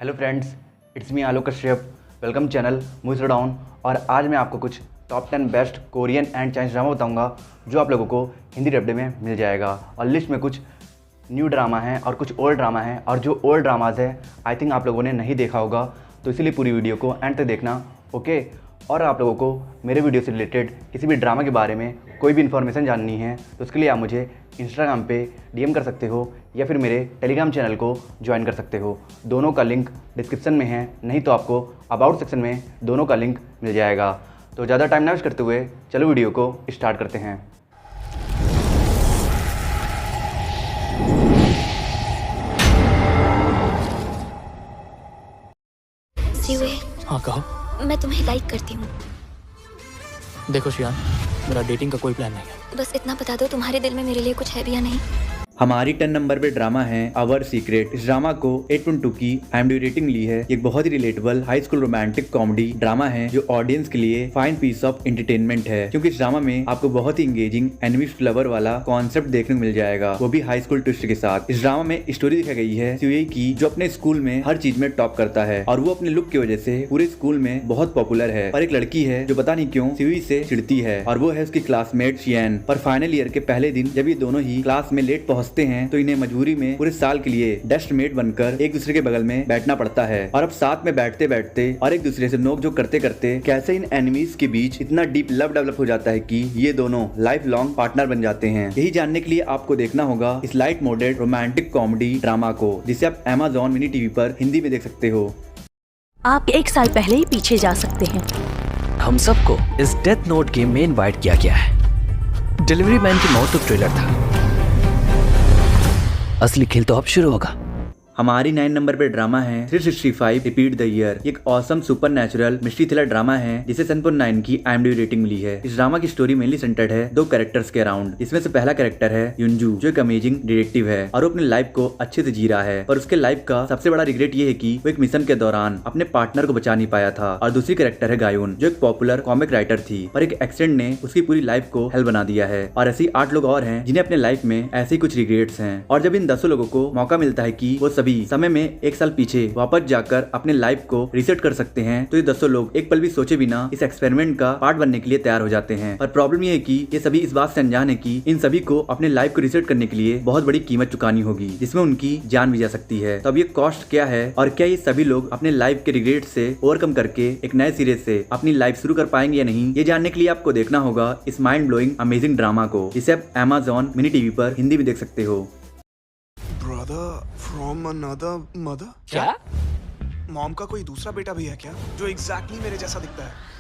Hello friends, it's me Alok Kashyap. Welcome channel movies down. और आज मैं आपको कुछ top 10 best Korean and Chinese drama बताऊंगा जो आप लोगों को हिंदी डब्बे में मिल जाएगा। और लिस्ट में कुछ न्यू ड्रामा है और कुछ ओल्ड ड्रामा है, और जो ओल्ड ड्रामाज है आई थिंक आप लोगों ने नहीं देखा होगा, तो इसीलिए पूरी वीडियो को एंड तक देखना, ओके। और आप लोगों को मेरे वीडियो से रिलेटेड किसी भी ड्रामा के बारे में कोई भी इन्फॉर्मेशन जाननी है तो उसके लिए आप मुझे इंस्टाग्राम पे डीएम कर सकते हो या फिर मेरे टेलीग्राम चैनल को ज्वाइन कर सकते हो। दोनों का लिंक डिस्क्रिप्शन में है, नहीं तो आपको अबाउट सेक्शन में दोनों का लिंक मिल जाएगा। तो ज़्यादा टाइम ना वेस्ट करते हुए चलो वीडियो को स्टार्ट करते हैं। हाँ कहो। मैं तुम्हें लाइक करती हूँ। देखो शियान, मेरा डेटिंग का कोई प्लान नहीं है। बस इतना बता दो तुम्हारे दिल में मेरे लिए कुछ है भी या नहीं। हमारी 10 नंबर पे ड्रामा है आवर सीक्रेट। इस ड्रामा को 8.2 की IMDb रेटिंग ली है। एक बहुत ही relatable high school romantic comedy drama है जो ऑडियंस के लिए फाइन पीस ऑफ एंटरटेनमेंट है, क्योंकि इस ड्रामा में आपको बहुत ही इंगेजिंग एनिमीज लवर वाला कॉन्सेप्ट देखने को मिल जाएगा, वो भी हाई स्कूल ट्विस्ट के साथ। इस ड्रामा में स्टोरी दिखाई गई है सुई की, जो अपने स्कूल में हर चीज में टॉप करता है और वो अपने लुक की वजह से पूरे स्कूल में बहुत पॉपुलर है। और एक लड़की है जो पता नहीं क्यों सुई से चिढ़ती है, और वो है उसकी क्लासमेट शियान। पर फाइनल ईयर के पहले दिन जब ये दोनों ही क्लास में लेट पहुंचते हैं तो इन्हें मजबूरी में पूरे साल के लिए डेस्कमेट बनकर एक दूसरे के बगल में बैठना पड़ता है। और अब साथ में बैठते बैठते और एक दूसरे से नोक-झोंक करते करते कैसे इन एनिमीज के बीच इतना डीप लव डेवलप हो जाता है कि ये दोनों लाइफ लॉन्ग पार्टनर बन जाते हैं। यही जानने के लिए आपको देखना होगा इस light moded romantic comedy drama को, जिसे आप Amazon मिनी टीवी पर हिंदी में देख सकते हो। आप 1 साल पहले ही पीछे जा सकते हैं। हम सबको इस डेथ नोट गेम में इनवाइट किया गया है। डिलीवरी मैन की मौत तो ट्रेलर था, असली खेल तो अब शुरू होगा। हमारी 9 नंबर पे ड्रामा है 365 रिपीट द ईयर। एक awesome supernatural mystery thriller drama है जिसे 7.9 की IMDb रेटिंग मिली है। इस ड्रामा की स्टोरी मेनली सेंटर्ड है 2 कैरेक्टर्स के अराउंड। इसमें से पहला कैरेक्टर है युनजू, जो एक अमेजिंग डिटेक्टिव है और वो अपने लाइफ को अच्छे से जी रहा है, पर उसके लाइफ का सबसे बड़ा रिग्रेट ये है कि वो एक मिशन के दौरान अपने पार्टनर को बचा नहीं पाया था। और दूसरी कैरेक्टर है गायुन, जो एक पॉपुलर कॉमिक राइटर थी, पर एक एक्सीडेंट ने उसकी पूरी लाइफ को हेल बना दिया है। और ऐसे 8 लोग और हैं जिन्हें अपने लाइफ में ऐसे ही कुछ रिग्रेट्स हैं। और जब इन 10 लोगों को मौका मिलता है कि वो सभी समय में 1 साल पीछे वापस जाकर अपने लाइफ को रीसेट कर सकते हैं, तो ये 10 लोग एक पल भी सोचे बिना इस एक्सपेरिमेंट का पार्ट बनने के लिए तैयार हो जाते हैं। और प्रॉब्लम ये है कि ये सभी इस बात से अनजान है कि इन सभी को अपने लाइफ को रीसेट करने के लिए बहुत बड़ी कीमत चुकानी होगी, जिसमें उनकी जान भी जा सकती है। तो अब ये कॉस्ट क्या है और क्या ये सभी लोग अपने लाइफ के रिग्रेट से ओवरकम करके एक नए सिरे से अपनी लाइफ शुरू कर पाएंगे या नहीं, ये जानने के लिए आपको देखना होगा इस माइंड ब्लोइंग अमेजिंग ड्रामा को, जिसे आप Amazon मिनी टीवी पर हिंदी में देख सकते हो। Brother from another mother? क्या? मॉम का कोई दूसरा बेटा भी है क्या जो एग्जैक्टली मेरे जैसा दिखता है?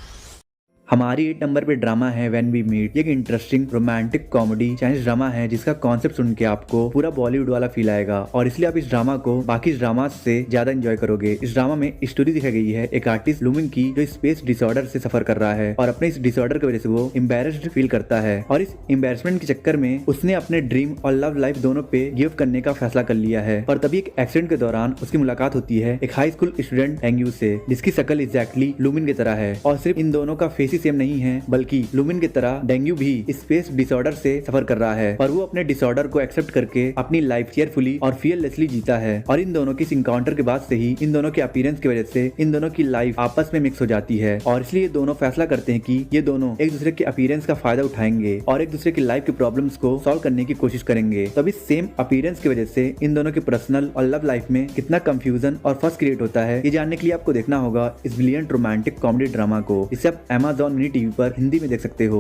हमारी 8 नंबर पे ड्रामा है व्हेन वी मीट। एक interesting romantic comedy Chinese drama है जिसका कॉन्सेप्ट सुन के आपको पूरा बॉलीवुड वाला फील आएगा, और इसलिए आप इस ड्रामा को बाकी ड्रामा से ज्यादा एंजॉय करोगे। इस ड्रामा में स्टोरी दिखाई गई है एक आर्टिस्ट लुमिंग की, जो स्पेस डिसऑर्डर से सफर कर रहा है और अपने इस डिसऑर्डर की वजह से वो एम्बैरेस्ड फील करता है। और इस एम्बैरेसमेंट के चक्कर में उसने अपने ड्रीम और लव लाइफ दोनों पे गिव करने का फैसला कर लिया है। पर तभी एक एक्सीडेंट के दौरान उसकी मुलाकात होती है एक हाई स्कूल स्टूडेंट डेंग्यू से, जिसकी शक्ल एग्जैक्टली लुमिन की तरह है। और सिर्फ इन दोनों का फेस ही सेम नहीं है, बल्कि लुमिन की तरह डेंग्यू भी स्पेस डिसऑर्डर से सफर कर रहा है, और वो अपने डिसऑर्डर को एक्सेप्ट करके अपनी लाइफ केयरफुली और फियरलेसली जीता है। और इन दोनों की इनकाउंटर के बाद से ही इन दोनों के अपीयरेंस की वजह से इन दोनों की लाइफ आपस में मिक्स हो जाती है, और इसलिए दोनों फैसला करते हैं कि ये दोनों एक दूसरे के अपीयरेंस का फायदा उठाएंगे और एक दूसरे की लाइफ की प्रॉब्लम्स को सॉल्व करने की कोशिश करेंगे। तभी सेम अपीयरेंस की वजह से इन दोनों के पर्सनल और लव लाइफ में कितना कंफ्यूजन और फर्स्ट क्रिएट होता है, ये जानने के लिए आपको देखना होगा इस ब्रिलियंट रोमांटिक कॉमेडी ड्रामा को, जिसे आप Amazon मिनी टीवी पर हिंदी में देख सकते हो।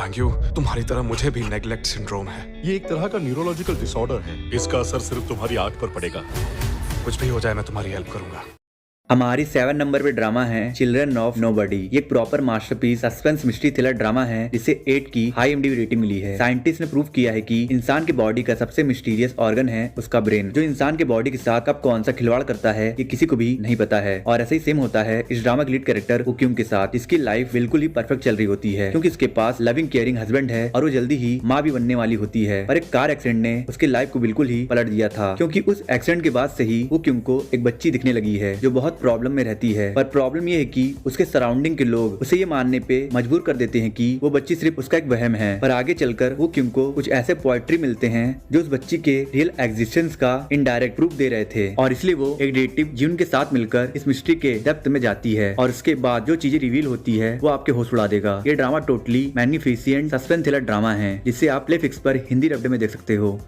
Thank you. तुम्हारी तरह मुझे भी नेग्लेक्ट सिंड्रोम है। ये एक तरह का न्यूरोलॉजिकल डिसऑर्डर है। इसका असर सिर्फ तुम्हारी आंख पर पड़ेगा। कुछ भी हो जाए मैं तुम्हारी हेल्प करूंगा। हमारी 7 नंबर पे ड्रामा है चिल्ड्रन ऑफ नोबडी। ये एक proper masterpiece suspense mystery thriller drama है जिसे 8 की हाई IMDb रेटिंग मिली है। साइंटिस्ट ने प्रूव किया है कि इंसान के बॉडी का सबसे मिस्टीरियस ऑर्गन है उसका ब्रेन, जो इंसान के बॉडी के साथ कब कौन सा खिलवाड़ करता है ये किसी को भी नहीं पता है। और ऐसा ही सेम होता है इस ड्रामा के लीड कैरेक्टर उक्यूंग के साथ, जिसकी लाइफ बिल्कुल ही परफेक्ट चल रही होती है, क्योंकि उसके पास लविंग केयरिंग हस्बैंड है और वो जल्दी ही माँ भी बनने वाली होती है। पर एक कार एक्सीडेंट ने उसकी लाइफ को बिल्कुल ही पलट दिया था, क्योंकि उस एक्सीडेंट के बाद से ही उक्यूंग को एक बच्ची दिखने लगी है जो बहुत बहुत प्रॉब्लम में रहती है, पर प्रॉब्लम ये है कि उसके सराउंडिंग के लोग उसे ये मानने पे मजबूर कर देते हैं कि वो बच्ची सिर्फ उसका एक वहम है। पर आगे चलकर वो किम को कुछ ऐसे पोएट्री मिलते हैं जो उस बच्ची के रियल एग्जिस्टेंस का इनडायरेक्ट प्रूफ दे रहे थे, और इसलिए वो एक डिटेक्टिव जिन के साथ मिलकर इस मिस्ट्री के डेप्थ में जाती है, और उसके बाद जो चीजें रिवील होती है वो आपके होश उड़ा देगा। ये drama totally magnificent suspense thriller drama है, जिसे आप प्लेफिक्स पर हिंदी डब्ड में देख सकते हो।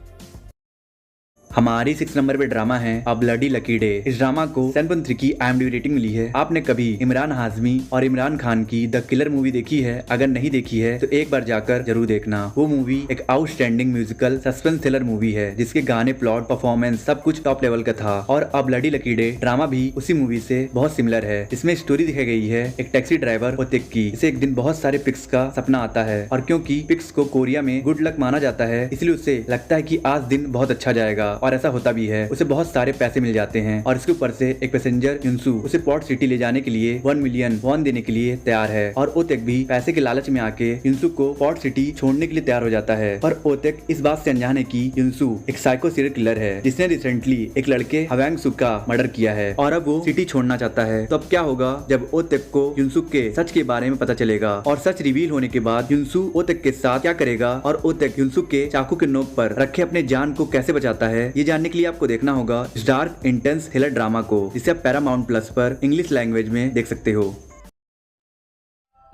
हमारी 6 नंबर पे ड्रामा है अ ब्लडी लकी डे। इस ड्रामा को 7.3 की IMDb रेटिंग मिली है। आपने कभी इमरान हाशमी और इमरान खान की द किलर मूवी देखी है? अगर नहीं देखी है तो एक बार जाकर जरूर देखना। वो मूवी एक outstanding musical suspense thriller movie है, जिसके गाने, प्लॉट, परफॉर्मेंस सब कुछ टॉप लेवल का था। और a bloody lucky day drama भी उसी मूवी से बहुत सिमिलर है। इसमें स्टोरी दिखाई गई है एक टैक्सी ड्राइवर ओतेक की। इसे एक दिन बहुत सारे पिक्स का सपना आता है, और क्योंकि पिक्स को कोरिया में गुड लक माना जाता है, इसलिए उसे लगता है कि आज दिन बहुत अच्छा जाएगा, और ऐसा होता भी है। उसे बहुत सारे पैसे मिल जाते हैं, और इसके ऊपर से एक पैसेंजर युनसू उसे पोर्ट सिटी ले जाने के लिए 1 मिलियन वॉन देने के लिए तैयार है। और ओतेक भी पैसे के लालच में आके युनसू को पोर्ट सिटी छोड़ने के लिए तैयार हो जाता है। पर ओतेक इस बात से अनजान है कि युनसू एक साइको सीरियल किलर है, जिसने रिसेंटली एक लड़के हवांग सुक का मर्डर किया है, और अब वो सिटी छोड़ना चाहता है। तो अब क्या होगा जब ओतेक को युनसुक के सच के बारे में पता चलेगा, और सच रिवील होने के बाद युनसू ओतेक के साथ क्या करेगा, और ओतेक युनसुक के चाकू के नोक पर रखे अपने जान को कैसे बचाता है, ये जानने के लिए आपको देखना होगा इस डार्क इंटेंस थ्रिलर ड्रामा को, जिसे आप पैरामाउंट प्लस पर इंग्लिश लैंग्वेज में देख सकते हो।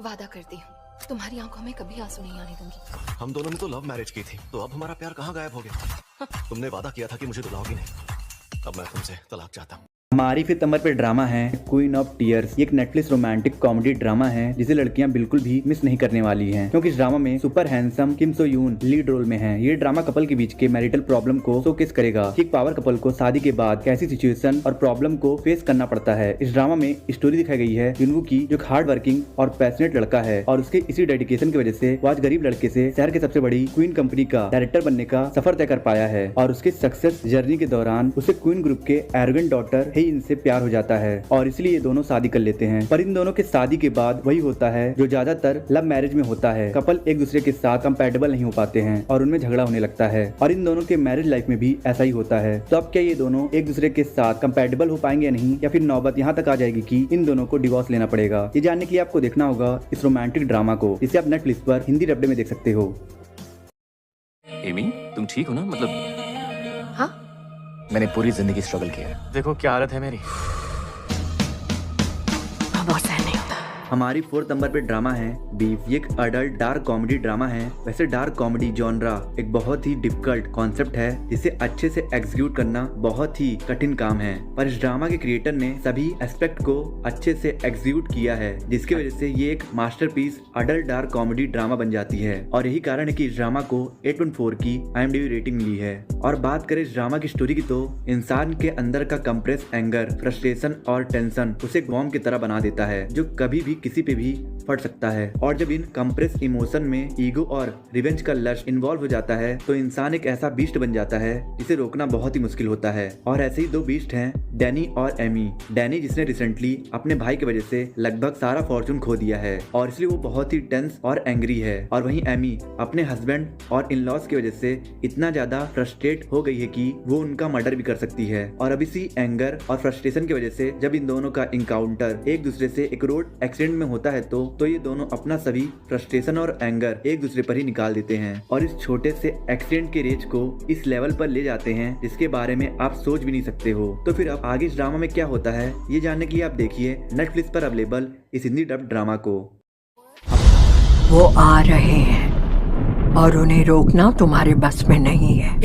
वादा करती हूँ तुम्हारी आंखों में कभी आंसू नहीं आने दूंगी। हम दोनों ने तो लव मैरिज की थी, तो अब हमारा प्यार कहाँ गायब हो गया? तुमने वादा किया था कि मुझे दुलाओगी नहीं, अब मैं तुमसे तलाक चाहता हूँ। हमारी 5th नंबर पे ड्रामा है क्वीन ऑफ टीयर्स। ये एक नेटफ्लिक्स रोमांटिक कॉमेडी ड्रामा है, जिसे लड़कियां बिल्कुल भी मिस नहीं करने वाली हैं, क्योंकि इस ड्रामा में सुपर हैंडसम किम सो यून लीड रोल में है। ये ड्रामा कपल के बीच के मैरिटल प्रॉब्लम को शोकेस करेगा कि एक पावर कपल को शादी के बाद कैसी सिचुएशन और प्रॉब्लम को फेस करना पड़ता है। इस ड्रामा में स्टोरी दिखाई गई है युनवू की, जो हार्ड वर्किंग और पैशनेट लड़का है, और उसके इसी डेडिकेशन की वजह से वो आज गरीब लड़के से शहर के सबसे बड़ी क्वीन कंपनी का डायरेक्टर बनने का सफर तय कर पाया है। और उसके सक्सेस जर्नी के दौरान उसे क्वीन ग्रुप के एरोगेंट डॉटर ही इनसे प्यार हो जाता है, और इसलिए ये दोनों शादी कर लेते हैं। पर इन दोनों के शादी के बाद वही होता है जो ज्यादातर लव मैरिज में होता है, कपल एक दूसरे के साथ कंपैटिबल नहीं हो पाते हैं, और उनमें झगड़ा होने लगता है। और इन दोनों के मैरिज लाइफ में भी ऐसा ही होता है। तो अब क्या ये दोनों एक दूसरे के साथ कंपैटिबल हो पाएंगे या नहीं, या फिर नौबत यहाँ तक आ जाएगी कि इन दोनों को डिवोर्स लेना पड़ेगा? ये जानने के लिए आपको देखना होगा इस रोमांटिक ड्रामा को, जिसे आप नेटफ्लिक्स पर हिंदी डब्बे में देख सकते हो। एमी, तुम ठीक हो ना? मतलब हाँ, मैंने पूरी जिंदगी स्ट्रगल किया, देखो क्या हालत है मेरी। अब और सहन नहीं होता। हमारी 4th नंबर पे ड्रामा है बीफ। ये एक अडल्ट डार्क कॉमेडी ड्रामा है। वैसे डार्क कॉमेडी जॉनरा एक बहुत ही डिफिकल्ट कॉन्सेप्ट है, जिसे अच्छे से एग्जीक्यूट करना बहुत ही कठिन काम है, पर इस ड्रामा के क्रिएटर ने सभी एस्पेक्ट को अच्छे से एग्जीक्यूट किया है, जिसकी वजह से ये एक masterpiece adult dark comedy drama बन जाती है। और यही कारण है कि इस ड्रामा को 8.4 की IMDb रेटिंग मिली है। और बात करें इस ड्रामा की स्टोरी की, तो इंसान के अंदर का कंप्रेस एंगर, फ्रस्ट्रेशन और टेंशन उसे एक बॉम्ब की तरह बना देता है, जो कभी भी किसी पे भी फट सकता है। और जब इन कंप्रेस इमोशन में ईगो और रिवेंज का लश इन्वॉल्व हो जाता है, तो इंसान एक ऐसा बीस्ट बन जाता है जिसे रोकना बहुत ही मुश्किल होता है। और ऐसे ही 2 बीस्ट हैं, डैनी और एमी। डैनी जिसने रिसेंटली अपने भाई की वजह से लगभग सारा फॉर्चून खो दिया है, और इसलिए वो बहुत ही टेंस और एंग्री है। और वहीं एमी अपने हस्बैंड और इन लॉज की वजह से इतना ज्यादा फ्रस्ट्रेट हो गई है कि वो उनका मर्डर भी कर सकती है। और अब इसी एंगर और फ्रस्ट्रेशन की वजह से जब इन दोनों का इनकाउंटर एक दूसरे से एक रोड एक्सीडेंट में होता है, तो ये दोनों अपना सभी फ्रस्ट्रेशन और एंगर एक दूसरे पर ही निकाल देते हैं, और इस छोटे से एक्सीडेंट के रेज को इस लेवल पर ले जाते हैं जिसके बारे में आप सोच भी नहीं सकते हो। तो फिर अब आगे इस ड्रामा में क्या होता है, ये जानने के लिए आप देखिए नेटफ्लिक्स पर अवेलेबल इस हिंदी डब ड्रामा को। वो आ रहे हैं और उन्हें रोकना तुम्हारे बस में नहीं है।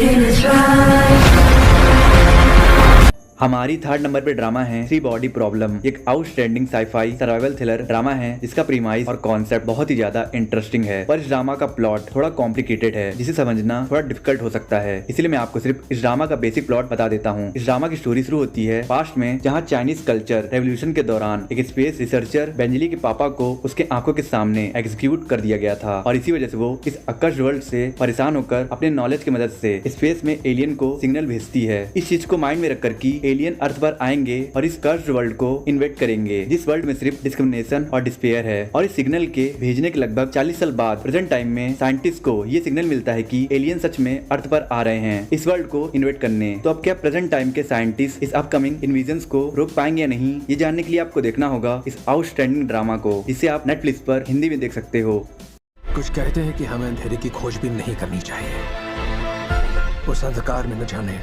हमारी 3rd नंबर पे ड्रामा है 3 बॉडी प्रॉब्लम। एक outstanding sci fi survival thriller drama है, जिसका प्रीमाइस और कॉन्सेप्ट बहुत ही ज्यादा इंटरेस्टिंग है, पर इस ड्रामा का प्लॉट थोड़ा कॉम्प्लिकेटेड है, जिसे समझना थोड़ा डिफिकल्ट हो सकता है। इसलिए मैं आपको सिर्फ इस ड्रामा का बेसिक प्लॉट बता देता हूँ। इस ड्रामा की स्टोरी शुरू होती है पास्ट में, जहाँ चाइनीज कल्चर रेवोल्यूशन के दौरान एक स्पेस रिसर्चर बेंजली के पापा को उसके आंखों के सामने एग्जीक्यूट कर दिया गया था, और इसी वजह से वो इस अकर्ष्ड वर्ल्ड से परेशान होकर अपने नॉलेज की मदद से स्पेस में एलियन को सिग्नल भेजती है। इस चीज को माइंड में रखकर कि एलियन अर्थ पर आएंगे और इस कर्स्ड वर्ल्ड को इन्वेट करेंगे, जिस वर्ल्ड में सिर्फ डिस्क्रिमिनेशन और डिस्पेयर है। और इस सिग्नल के भेजने के लगभग 40 साल बाद प्रेजेंट टाइम में साइंटिस्ट को ये सिग्नल मिलता है कि एलियन सच में अर्थ पर आ रहे हैं इस वर्ल्ड को इन्वेट करने। तो अब क्या प्रेजेंट टाइम के साइंटिस्ट इस अपकमिंग इन्वेजन्स को रोक पाएंगे या नहीं, ये जानने के लिए आपको देखना होगा इस आउटस्टैंडिंग ड्रामा को, जिसे आप नेटफ्लिक्स पर हिंदी में देख सकते हो। कुछ कहते हैं कि हमें अंधेरे की खोजबीन नहीं करनी चाहिए। उस अंधकार में न जाने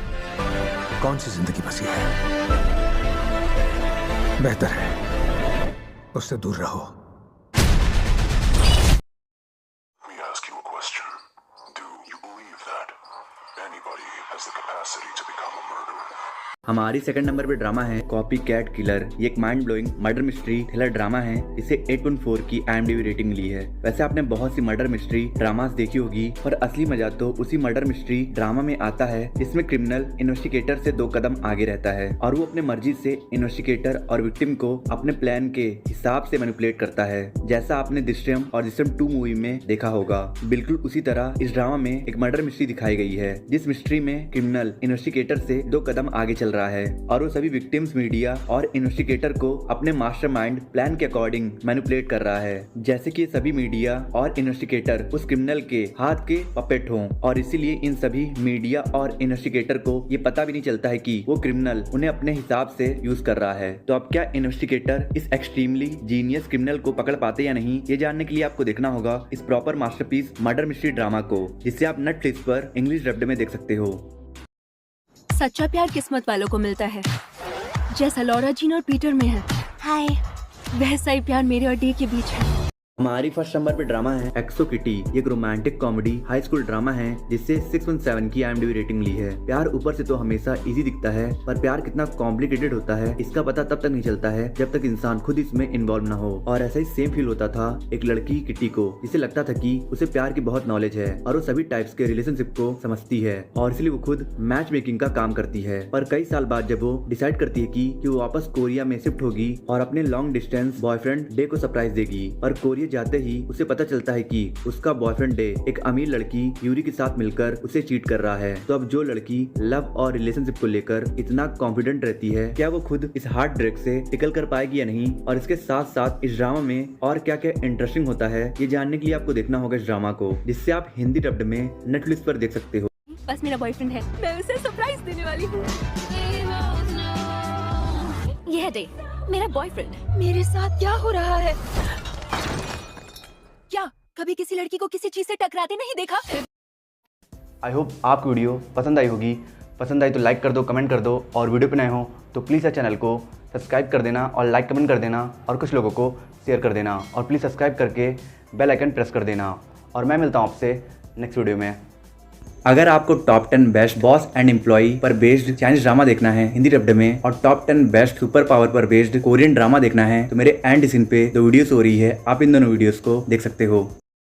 कौन सी जिंदगी बसी है। बेहतर है उससे दूर रहो। हमारी सेकंड नंबर पे ड्रामा है कॉपी कैट किलर। ये एक mind blowing murder mystery thriller drama है जिसे 8.4 की IMDb रेटिंग मिली है। वैसे आपने बहुत सी मर्डर मिस्ट्री ड्रामास देखी होगी, पर असली मजा तो उसी मर्डर मिस्ट्री ड्रामा में आता है जिसमें क्रिमिनल इन्वेस्टिगेटर से 2 कदम आगे रहता है और वो अपने मर्जी से इन्वेस्टिगेटर और विक्टिम को अपने प्लान के हिसाब से मैनिपुलेट करता है, जैसा आपने दृश्यम और दृश्यम 2 मूवी में देखा होगा। बिल्कुल उसी तरह इस ड्रामा में एक मर्डर मिस्ट्री दिखाई गई है, जिस मिस्ट्री में क्रिमिनल इन्वेस्टिगेटर से 2 कदम आगे चल रहा है और वो सभी विक्टिम्स, मीडिया और इन्वेस्टिगेटर को अपने मास्टरमाइंड प्लान के अकॉर्डिंग मैनिपुलेट कर रहा है, जैसे कि सभी मीडिया और इन्वेस्टिगेटर उस क्रिमिनल के हाथ के पपेट हों। और इसीलिए इन सभी मीडिया और इन्वेस्टिगेटर को ये पता भी नहीं चलता है कि वो क्रिमिनल उन्हें अपने हिसाब से यूज कर रहा है। तो अब क्या इन्वेस्टिगेटर इस एक्सट्रीमली जीनियस क्रिमिनल को पकड़ पाते या नहीं, ये जानने के लिए आपको देखना होगा इस proper masterpiece murder mystery drama को, जिसे आप नेटफ्लिक्स पर इंग्लिश डब्ड में देख सकते हो। सच्चा प्यार किस्मत वालों को मिलता है, जैसा लॉरा जीन और पीटर में है। हाय, वैसा ही प्यार मेरे और डे के बीच है। हमारी फर्स्ट नंबर पे ड्रामा है एक्सो किटी। ये एक romantic comedy high school drama है जिससे 6.7 की IMDb रेटिंग मिली है। प्यार ऊपर से तो हमेशा इजी दिखता है, पर प्यार कितना कॉम्प्लिकेटेड होता है इसका पता तब तक नहीं चलता है जब तक इंसान खुद इसमें इन्वॉल्व ना हो। और ऐसा ही सेम फील होता था एक लड़की किटी को, जिसे लगता था कि उसे प्यार की बहुत नॉलेज है और वो सभी टाइप्स के रिलेशनशिप को समझती है और इसलिए वो खुद मैच मेकिंग का काम करती है। पर कई साल बाद जब वो डिसाइड करती है कि वो वापस कोरिया में शिफ्ट होगी और अपने लॉन्ग डिस्टेंस बॉयफ्रेंड डे को सरप्राइज देगी, पर कोरिया जाते ही उसे पता चलता है कि उसका बॉयफ्रेंड डे एक अमीर लड़की यूरी के साथ मिलकर उसे चीट कर रहा है। तो अब जो लड़की लव और रिलेशनशिप को लेकर इतना कॉन्फिडेंट रहती है, क्या वो खुद इस हार्ट ब्रेक से टिकल कर पाएगी या नहीं? और इसके साथ साथ इस ड्रामा में और क्या क्या इंटरेस्टिंग होता है, ये जानने के लिए आपको देखना होगा इस ड्रामा को, जिससे आप हिंदी डब्ड में नेटफ्लिक्स पर देख सकते हो। बस मेरा बॉयफ्रेंड है, मैं उसे सरप्राइज देने वाली हूँ। ये है डे, मेरा बॉयफ्रेंड। मेरे साथ क्या हो रहा है? क्या कभी किसी लड़की को किसी चीज से टकराते नहीं देखा? आई होप आपको वीडियो पसंद आई होगी। पसंद आई तो लाइक कर दो, कमेंट कर दो, और वीडियो पे नए हो तो प्लीज़ इस चैनल को सब्सक्राइब कर देना और लाइक कमेंट कर देना और कुछ लोगों को शेयर कर देना और प्लीज़ सब्सक्राइब करके बेल आइकन प्रेस कर देना। और मैं मिलता हूँ आपसे नेक्स्ट वीडियो में। अगर आपको top 10 best boss and employ पर बेस्ड चाइनीज ड्रामा देखना है हिंदी डब्ड में और टॉप 10 बेस्ट सुपर पावर पर बेस्ड कोरियन ड्रामा देखना है तो मेरे एंड सीन पे 2 वीडियोस हो रही है, आप इन दोनों वीडियोस को देख सकते हो।